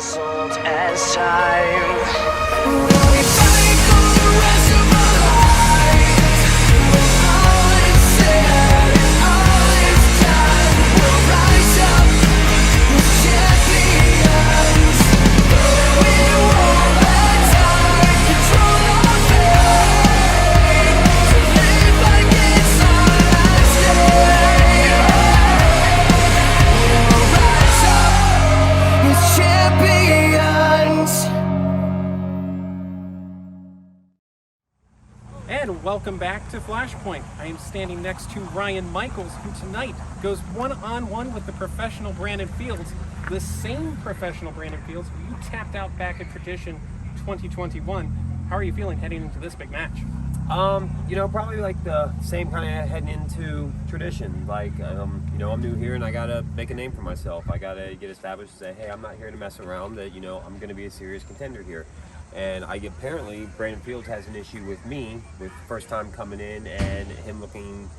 insult as time. Will we fight for the rest of our lives? When all is said and all is done, we'll rise up as champions. We won't let time control our fate. To live like it's our last day. We'll rise up as champions. And welcome back to Flashpoint. I am standing next to Ryan Michaels, who tonight goes one-on-one with the professional Brandon Fields, the same professional Brandon Fields who you tapped out back at Tradition 2021. How are you feeling heading into this big match? Probably like the same kind of heading into Tradition. Like, I'm new here and I gotta make a name for myself. I gotta get established and say, hey, I'm not here to mess around, that, I'm gonna be a serious contender here. And apparently Brandon Fields has an issue with me, with first time coming in and him looking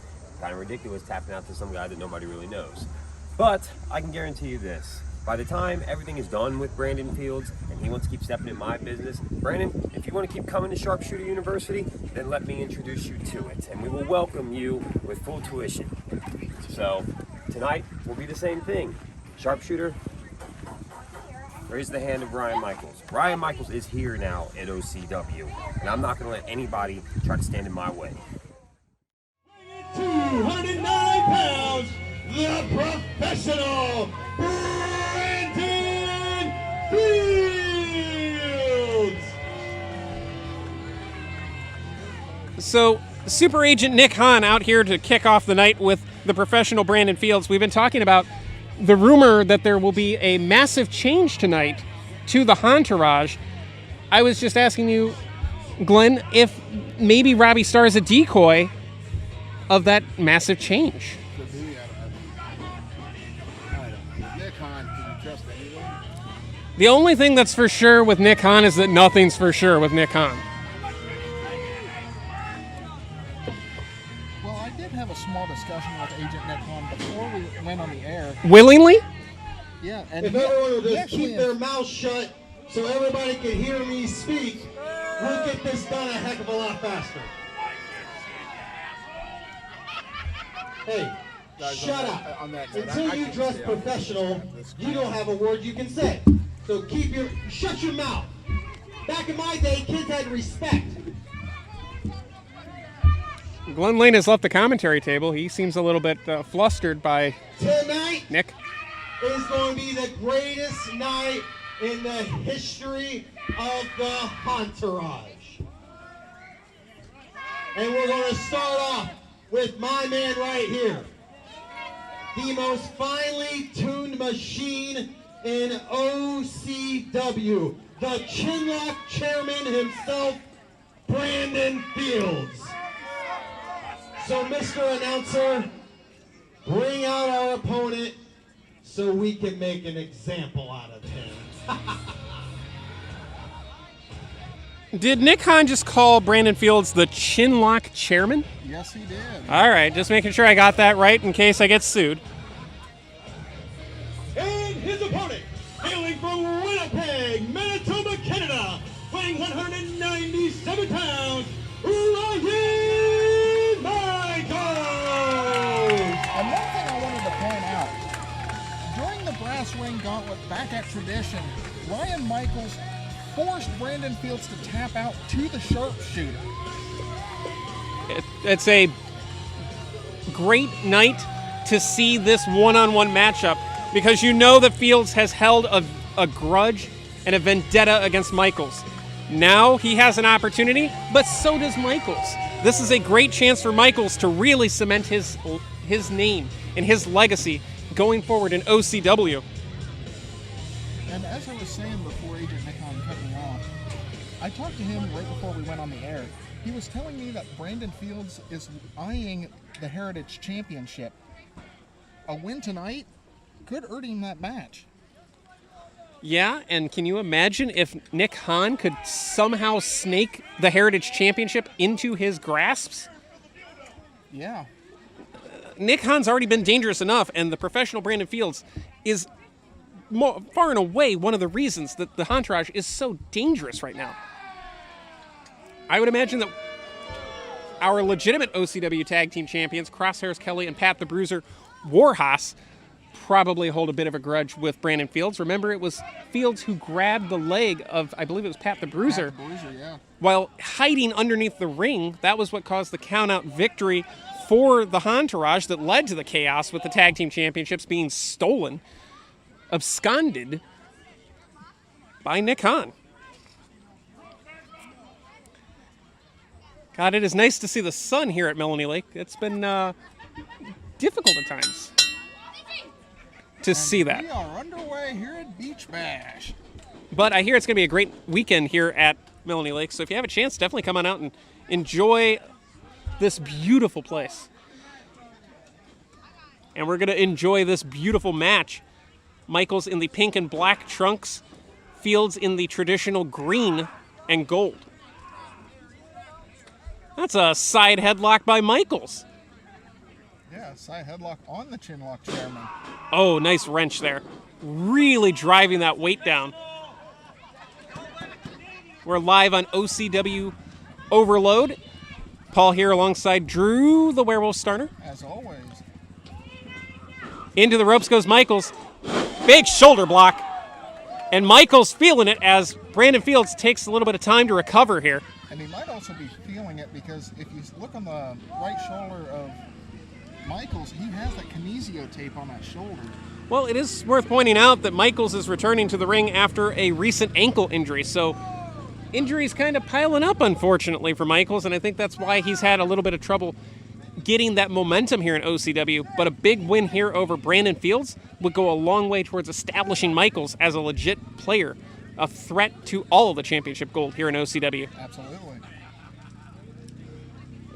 kind of ridiculous, tapping out to some guy that nobody really knows. But I can guarantee you this, by the time everything is done with Brandon Fields and he wants to keep stepping in my business, Brandon, if you want to keep coming to Sharpshooter University, then let me introduce you to it, and we will welcome you with full tuition. So tonight will be the same thing. Sharpshooter, raise the hand of Ryan Michaels. Ryan Michaels is here now at OCW, and I'm not going to let anybody try to stand in my way. 209 pounds, the professional Brandon Fields. So, Super Agent Nick Hahn out here to kick off the night with the professional Brandon Fields. We've been talking about the rumor that there will be a massive change tonight to the Hahntourage. I was just asking you, Glenn, if maybe Robbie Starr is a decoy of that massive change. Could be. I don't know. Nick Hahn, can you trust anything? The only thing that's for sure with Nick Hahn is that nothing's for sure with Nick Hahn. Well, I did have a small discussion with Agent Nick Hahn before we went on the air. Willingly? Yeah, and If everyone would he just actually keep their mouth shut so everybody can hear me speak, we'll get this done a heck of a lot faster. Hey, Guys, shut on that up. note, Until I you can dress see professional, you don't have a word you can say. So shut your mouth. Back in my day, kids had respect. Glenn Lane has left the commentary table. He seems a little bit flustered by Tonight Nick. is going to be the greatest night in the history of the Hahntourage. And we're going to start off with my man right here. The most finely tuned machine in OCW. The Chinlock chairman himself, Brandon Fields. So, Mr. Announcer, bring out our opponent so we can make an example out of him. Did Nick Hahn just call Brandon Fields the Chinlock chairman? Yes, he did. All right, just making sure I got that right in case I get sued. And his opponent, hailing from Winnipeg, Manitoba, Canada, weighing 197 pounds, Ryan Michaels! And one thing I wanted to point out, during the Brass Ring Gauntlet back at Tradition, Ryan Michaels forced Brandon Fields to tap out to the sharpshooter. It's a great night to see this one-on-one matchup because you know that Fields has held a grudge and a vendetta against Michaels. Now he has an opportunity, but so does Michaels. This is a great chance for Michaels to really cement his name and his legacy going forward in OCW. And as I was saying before Agent Nick Hahn cut me off, I talked to him right before we went on the air. He was telling me that Brandon Fields is eyeing the Heritage Championship. A win tonight could earn him that match. Yeah, and can you imagine if Nick Hahn could somehow snake the Heritage Championship into his grasps? Yeah. Nick Hahn's already been dangerous enough, and the professional Brandon Fields is far and away one of the reasons that the Hahntourage is so dangerous right now. I would imagine that our legitimate OCW Tag Team Champions, Crosshairs Kelly and Pat the Bruiser Warhas, probably hold a bit of a grudge with Brandon Fields. Remember, it was Fields who grabbed the leg of, I believe it was Pat the Bruiser. Pat the Bruiser, yeah. While hiding underneath the ring. That was what caused the count-out victory for the Hahntourage that led to the chaos with the Tag Team Championships being stolen, absconded by Nick Hahn. God, it is nice to see the sun here at Melanie Lake. It's been difficult at times to see that. We are underway here at Beach Bash. But I hear it's going to be a great weekend here at Melanie Lake, so if you have a chance, definitely come on out and enjoy this beautiful place. And we're going to enjoy this beautiful match. Michaels in the pink and black trunks, Fields in the traditional green and gold. That's a side headlock by Michaels. Yeah, side headlock on the chinlock chairman. Oh, nice wrench there. Really driving that weight down. We're live on OCW Overload. Paul here alongside Drew, the Werewolf Starter. As always. Into the ropes goes Michaels. Big shoulder block. And Michaels feeling it as Brandon Fields takes a little bit of time to recover here. And he might also be feeling it because if you look on the right shoulder of Michaels, he has that kinesio tape on that shoulder. Well, it is worth pointing out that Michaels is returning to the ring after a recent ankle injury. So injuries kind of piling up, unfortunately, for Michaels, and I think that's why he's had a little bit of trouble getting that momentum here in OCW. But a big win here over Brandon Fields would go a long way towards establishing Michaels as a legit player, a threat to all of the championship gold here in OCW. Absolutely.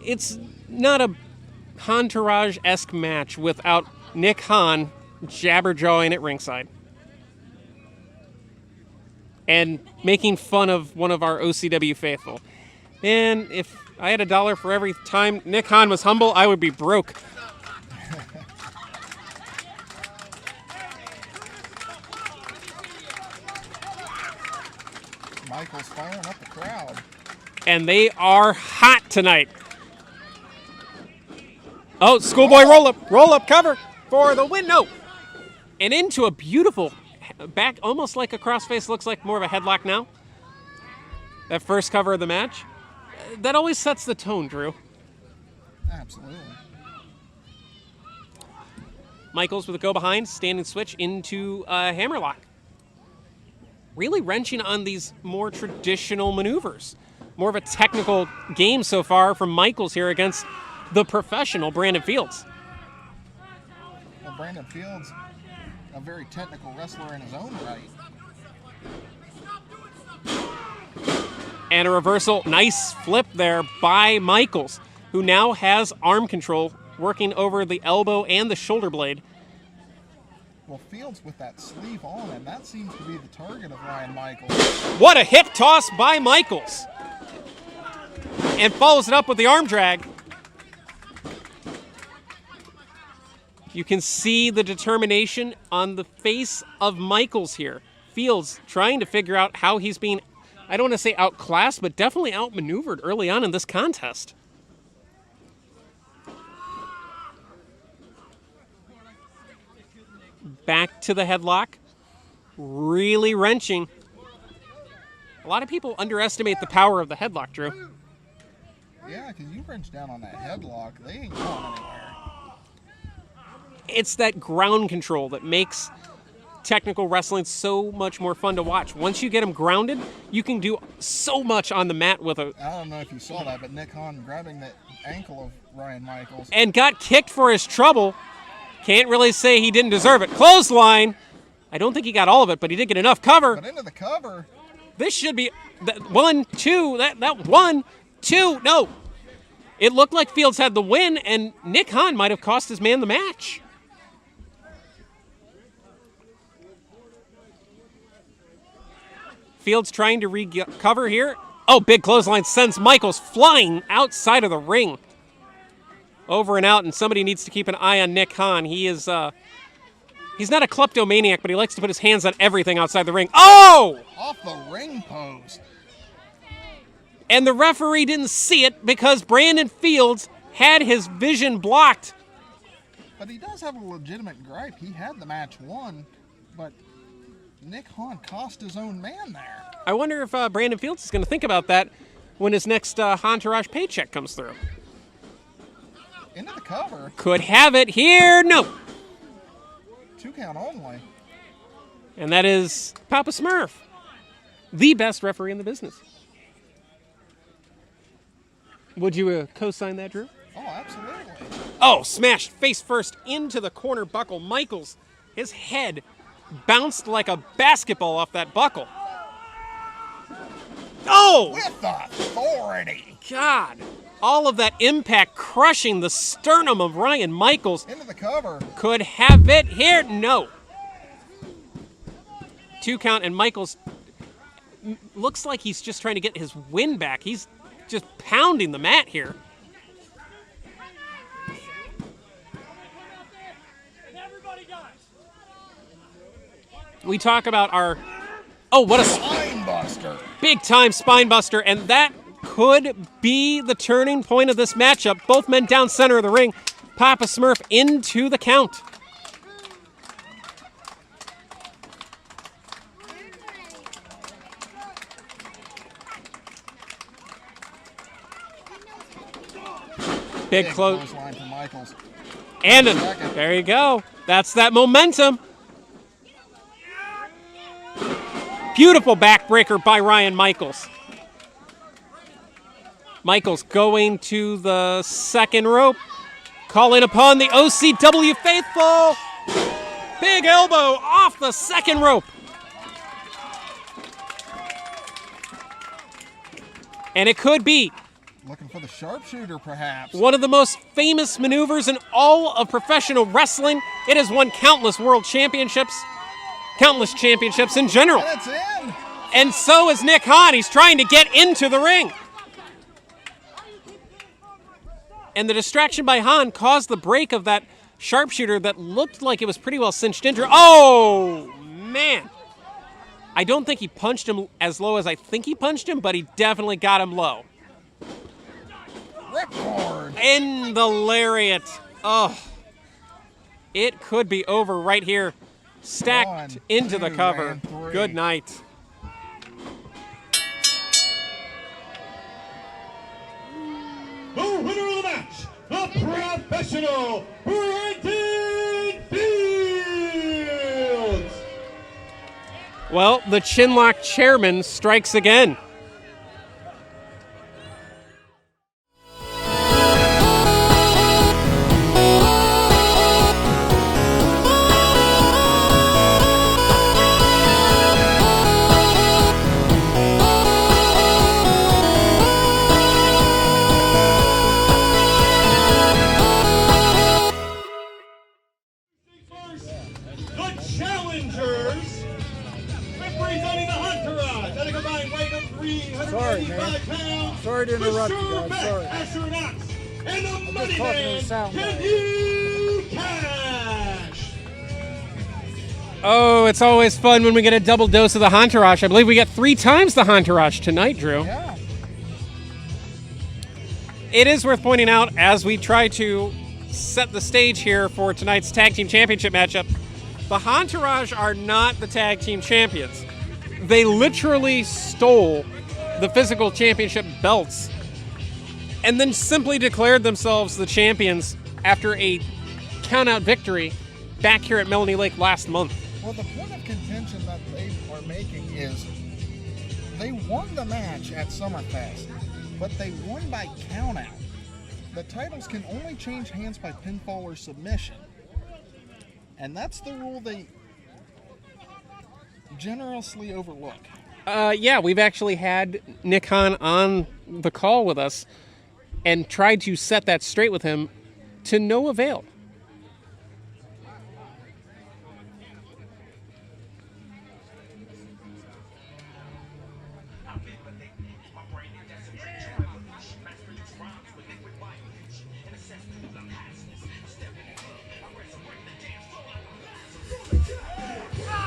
It's not a Hahntourage-esque match without Nick Hahn jabber-jawing at ringside and making fun of one of our OCW faithful. And if I had $1 for every time Nick Hahn was humble, I would be broke. Michaels firing up the crowd. And they are hot tonight. Oh, schoolboy roll-up cover for the win. No. And into a beautiful back, almost like a crossface, looks like more of a headlock now. That first cover of the match. That always sets the tone, Drew. Absolutely. Michaels with a go behind, standing switch into a hammerlock. Really wrenching on these more traditional maneuvers. More of a technical game so far from Michaels here against the professional Brandon Fields. Well, Brandon Fields, a very technical wrestler in his own right. And a reversal, nice flip there by Michaels, who now has arm control, working over the elbow and the shoulder blade. Well, Fields with that sleeve on, and that seems to be the target of Ryan Michaels. What a hip toss by Michaels. And follows it up with the arm drag. You can see the determination on the face of Michaels here. Fields trying to figure out how he's being, I don't want to say outclassed, but definitely outmaneuvered early on in this contest. Back to the headlock. Really wrenching. A lot of people underestimate the power of the headlock, Drew. Yeah, because you wrench down on that headlock, they ain't going anywhere. It's that ground control that makes technical wrestling so much more fun to watch. Once you get them grounded, you can do so much on the mat with a... I don't know if you saw that, but Nick Hahn grabbing the ankle of Ryan Michaels. And got kicked for his trouble. Can't really say he didn't deserve it. Clothesline. I don't think he got all of it, but he did get enough cover. But into the cover. This should be 1, 2, that 1, 2, no. It looked like Fields had the win, and Nick Hahn might have cost his man the match. Fields trying to recover here. Oh, big clothesline sends Michaels flying outside of the ring. Over and out, and somebody needs to keep an eye on Nick Hahn. He is He's not a kleptomaniac, but he likes to put his hands on everything outside the ring. Oh! Off the ring post. And the referee didn't see it because Brandon Fields had his vision blocked. But he does have a legitimate gripe. He had the match won, but Nick Hahn cost his own man there. I wonder if Brandon Fields is going to think about that when his next Hahntourage paycheck comes through. Into the cover. Could have it here. No. 2 count only. And that is Papa Smurf, the best referee in the business. Would you co-sign that, Drew? Oh, absolutely. Oh, smashed face first into the corner buckle. Michaels, his head bounced like a basketball off that buckle. Oh! With authority. God. All of that impact crushing the sternum of Ryan Michaels. Into the cover. Could have it here. No. 2 count, and Michaels looks like he's just trying to get his win back. He's just pounding the mat here. We talk about our... Oh, what a... Spine buster. Big time spine buster, and that could be the turning point of this matchup. Both men down center of the ring. Papa Smurf into the count. Big close. Line for Michaels. And there you go. That's that momentum. Beautiful backbreaker by Ryan Michaels. Michaels going to the second rope. Calling upon the OCW faithful. Big elbow off the second rope. And it could be Looking for the sharpshooter, perhaps. one of the most famous maneuvers in all of professional wrestling. It has won countless world championships, countless championships in general. And it's in. And so is Nick Hahn. He's trying to get into the ring. And the distraction by Hahn caused the break of that sharpshooter that looked like it was pretty well cinched into. Oh, man. I don't think he punched him as low as I think he punched him, but he definitely got him low. Ripcord. In the lariat. Oh, it could be over right here. Stacked 1, into the 2, cover. and 3. Good night. The winner of the match, the professional Brandon Fields. Well, the Chinlock chairman strikes again. The challengers, representing the Hahntourage at a combined weight of 385 pounds. Sorry to interrupt you the guys, Sure sorry. Asher Knox, and the money talking to man, the sound guy. can you Kash? Oh, it's always fun when we get a double dose of the Hahntourage. I believe we get 3 times the Hahntourage tonight, Drew. Yeah. It is worth pointing out, as we try to set the stage here for tonight's Tag Team Championship matchup, the Hahntourage are not the Tag Team Champions. They literally stole the physical championship belts and then simply declared themselves the champions after a count-out victory back here at Melanie Lake last month. Well, the point of contention that they are making is they won the match at Summerfest, but they won by countout. The titles can only change hands by pinfall or submission. And that's the rule they generously overlook. Yeah, we've actually had Nick Hahn on the call with us and tried to set that straight with him to no avail.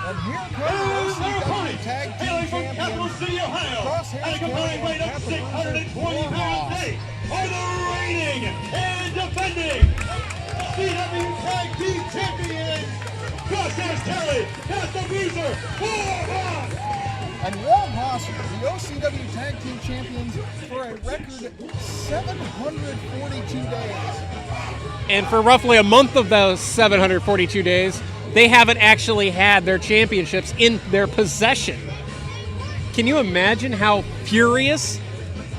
And here comes the OCW Tag Team Champions, City, Ohio, Crosshairs at a combined weight of 620 pounds today, are the reigning and defending OCW Tag Team Champions, Kash Kelly, Pat the Bruiser, Warhawk. And Warhawk, the OCW Tag Team Champions, for a record 742 days. And for roughly a month of those 742 days, they haven't actually had their championships in their possession. Can you imagine how furious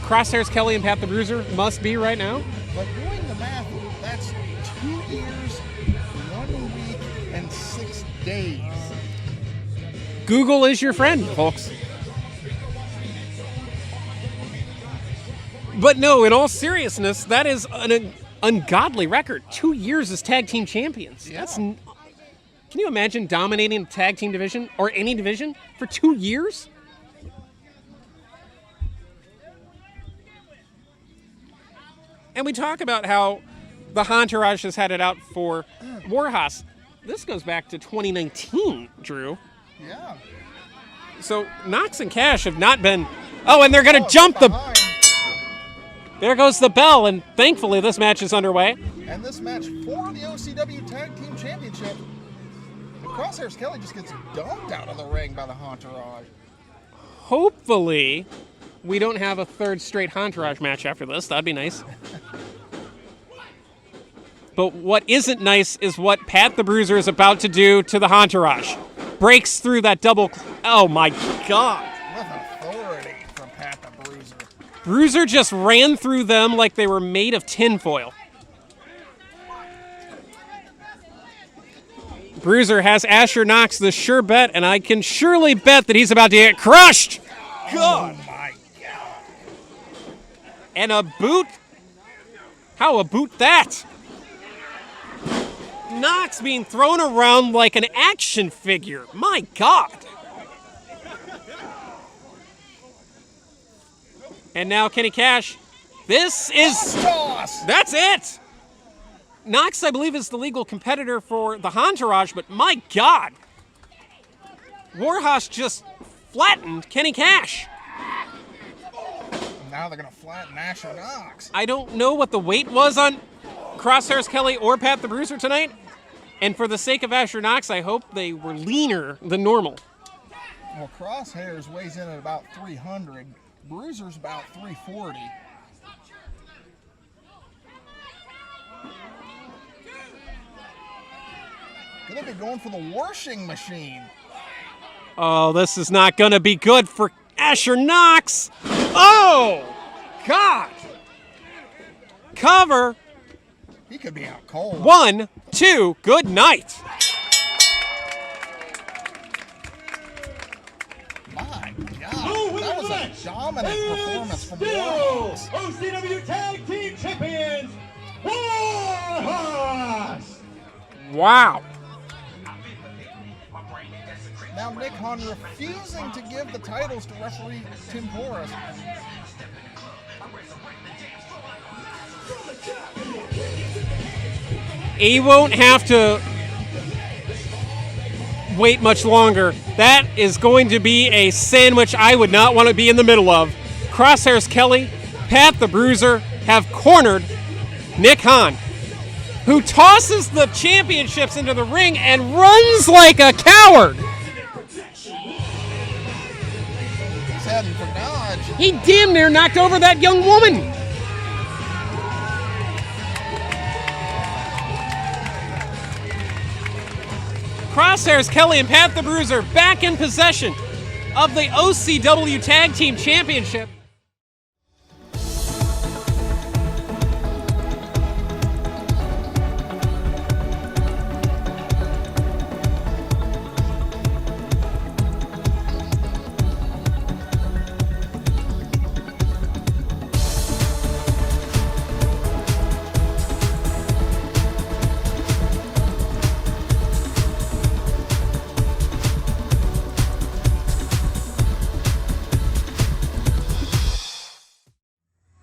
Crosshairs Kelly and Pat the Bruiser must be right now? But doing the math, that's 2 years, 1 week, and 6 days. Google is your friend, folks. But no, in all seriousness, that is an ungodly record. 2 years as tag team champions. Yeah. Can you imagine dominating the tag team division or any division for 2 years? And we talk about how the Hahntourage has had it out for Warhawk. This goes back to 2019, Drew. Yeah. So Knox and Kash have not been... Oh, and they're going to jump the... behind. There goes the bell, and thankfully this match is underway. And this match for the OCW Tag Team Championship, Crosshairs Kelly just gets dumped out of the ring by the Hahntourage. Hopefully, we don't have a third straight Hahntourage match after this. That'd be nice. But what isn't nice is what Pat the Bruiser is about to do to the Hahntourage. Breaks through that double... Oh, my God. With authority from Pat the Bruiser. Bruiser just ran through them like they were made of tinfoil. Bruiser has Asher Knox the sure bet, and I can surely bet that he's about to get crushed. God. Oh my God. And a boot? How about that? Knox being thrown around like an action figure. My God. And now Kenny Kash. This is... Toss. That's it. Knox, I believe, is the legal competitor for the Hahntourage, but my God. Warhawk just flattened Kenny Kash. Now they're going to flatten Asher Knox. I don't know what the weight was on Crosshairs Kelly or Pat the Bruiser tonight. And for the sake of Asher Knox, I hope they were leaner than normal. Well, Crosshairs weighs in at about 300. Bruiser's about 340. Could they be going for the washing machine? Oh, this is not going to be good for Asher Knox. Oh, God. Cover. He could be out cold. 1, 2, good night. My God, that was a dominant performance from Warhawk. OCW Tag Team Champions, Warhawk. Wow. Now Nick Hahn refusing to give the titles to referee Tim Horace. He won't have to wait much longer. That is going to be a sandwich I would not want to be in the middle of. Crosshairs Kelly, Pat the Bruiser have cornered Nick Hahn, who tosses the championships into the ring and runs like a coward. He's heading for Dodge. He damn near knocked over that young woman. Crosshairs Kelly and Pat the Bruiser back in possession of the OCW Tag Team Championship.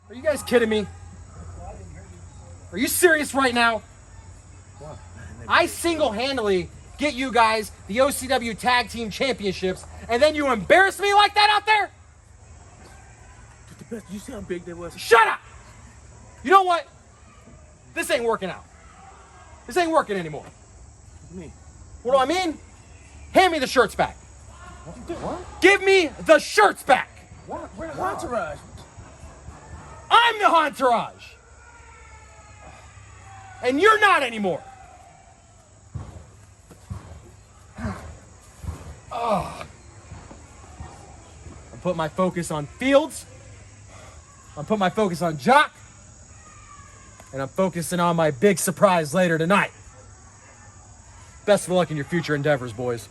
Are you guys kidding me? Are you serious right now? I single-handedly get you guys the OCW Tag Team Championships, and then you embarrass me like that out there? Did you see how big that was? Shut up! You know what? This ain't working out. This ain't working anymore. What do you mean? What do I mean? Hand me the shirts back. What? Give me the shirts back. Where Hahntourage? I'm the Hahntourage. And you're not anymore. I'm putting my focus on Fields. I'm putting my focus on Jock. And I'm focusing on my big surprise later tonight. Best of luck in your future endeavors, boys.